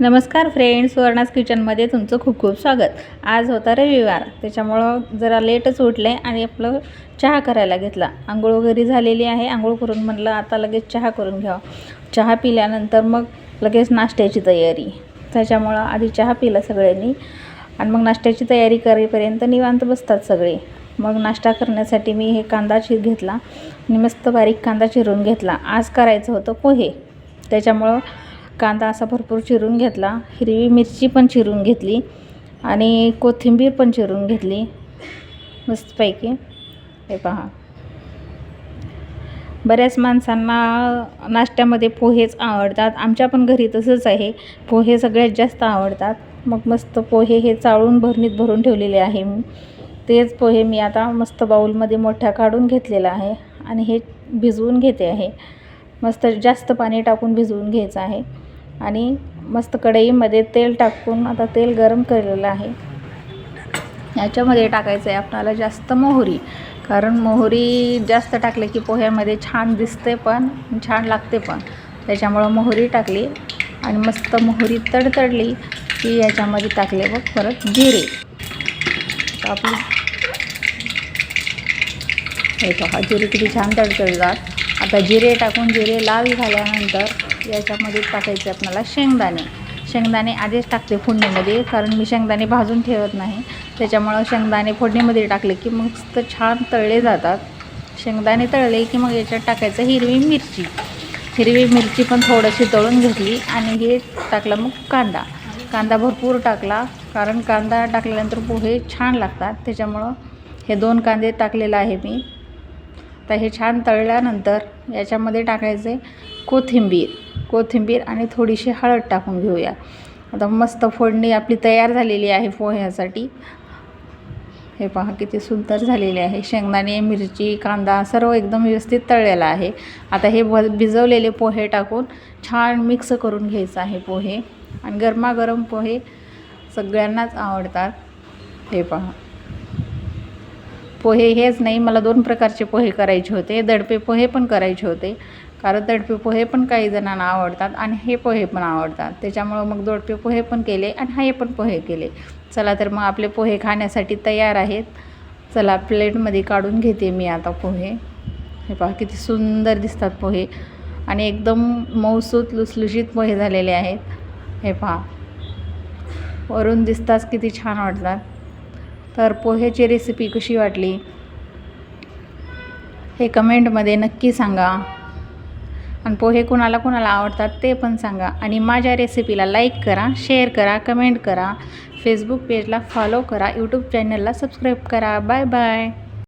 नमस्कार फ्रेंड्स, सुवर्णास किचनमध्ये तुमचं खूप खूप स्वागत। आज होता रविवार, त्याच्यामुळं जरा लेटच उठले आणि आपलं चहा करायला घेतला। आंघोळ वगैरे झालेली आहे। आंघोळ करून म्हणलं आता लगेच चहा करून घ्यावा। चहा पिल्यानंतर मग लगेच नाश्त्याची तयारी। त्याच्यामुळं आधी चहा पिला सगळ्यांनी आणि मग नाश्त्याची तयारी करेपर्यंत निवांत बसतात सगळे। मग नाश्ता करण्यासाठी मी हे कांदा घेतला आणि मस्त बारीक कांदा चिरून घेतला। आज करायचं होतं पोहे, त्याच्यामुळं कांदा असा भरपूर चिरून घेतला। हिरवी मिरची पण चिरून घेतली आणि कोथिंबीर पण चिरून घेतली मस्तपैकी। हे पहा, बऱ्याच माणसांना नाश्त्यामध्ये पोहेच आवडतात। आमच्या पण घरी तसंच आहे, पोहे सगळ्यात जास्त आवडतात। मग मस्त पोहे हे चाळून भरणीत भरून ठेवलेले आहे मी। तेच पोहे मी आता मस्त बाउलमध्ये मोठ्या काढून घेतलेला आहे आणि हे भिजवून घेते आहे। मस्त जास्त पाणी टाकून भिजवून घ्यायचं आहे आणि मस्त कढईमध्ये तेल टाकून आता तेल गरम केलेलं आहे। याच्यामध्ये टाकायचं आहे आपल्याला जास्त मोहरी, कारण मोहरी जास्त टाकले की पोह्यामध्ये छान दिसते पण छान लागते पण। त्याच्यामुळं मोहरी टाकली आणि मस्त मोहरी तडतडली की याच्यामध्ये टाकले बघ परत जिरे। आपली हे पहा, जिरे किती छान तडतडतात। आता जिरे टाकून जिरे लाल झाल्यानंतर याच्यामध्ये टाकायचे आपल्याला शेंगदाणे आधीच टाकते फोडणीमध्ये, कारण मी शेंगदाणे भाजून ठेवत नाही। त्याच्यामुळं शेंगदाणे फोडणीमध्ये टाकले की मस्त छान तळले जातात। शेंगदाणे तळले की मग याच्यात टाकायचं हिरवी मिरची पण थोडीशी तळून घेतली आणि हे टाकलं। मग कांदा भरपूर टाकला, कारण कांदा टाकल्यानंतर पोहे छान लागतात। त्याच्यामुळं हे 2 कांदे टाकलेलं आहे मी। तर हे छान तळल्यानंतर याच्यामध्ये टाकायचे कोथिंबीर आणि थोडीशी हळद टाकून घेऊया। आता मस्त फोडणी आपली तयार झालेली आहे पोह्यासाठी। हे पहा किती सुंदर झालेले आहे। शेंगदाणे, मिरची, कांदा सर्व एकदम व्यवस्थित तळलेला आहे। आता हे भिजवलेले पोहे टाकून छान मिक्स करून घ्यायचं आहे पोहे। आणि गरमागरम पोहे सगळ्यांनाच आवडतात। हे पहा, पोहे हेच नाही, मला 2 प्रकारचे पोहे करायचे होते। दडपे पोहे पण करायचे होते, कारण दडपे पोहे पण काही जणांना आवडतात आणि हे पोहे पण आवडतात। त्याच्यामुळं मग दडपे पोहे पण केले आणि हे पण पोहे केले। चला तर मग आपले पोहे खाण्यासाठी तयार आहेत। चला प्लेटमध्ये काढून घेते मी आता पोहे। हे पहा किती सुंदर दिसतात पोहे आणि एकदम मऊसूत लुसलुशीत पोहे झालेले आहेत। हे पहा, वरून दिसताच किती छान वाटतात। तर पोहेची रेसिपी कशी वाटली हे कमेंटमध्ये नक्की सांगा आणि पोहे कुणाला आवडतात ते पण सांगा। आणि माझ्या रेसिपीला लाईक करा, शेअर करा, कमेंट करा, फेसबुक पेजला फॉलो करा, यूट्यूब चॅनलला सबस्क्राईब करा। Bye bye.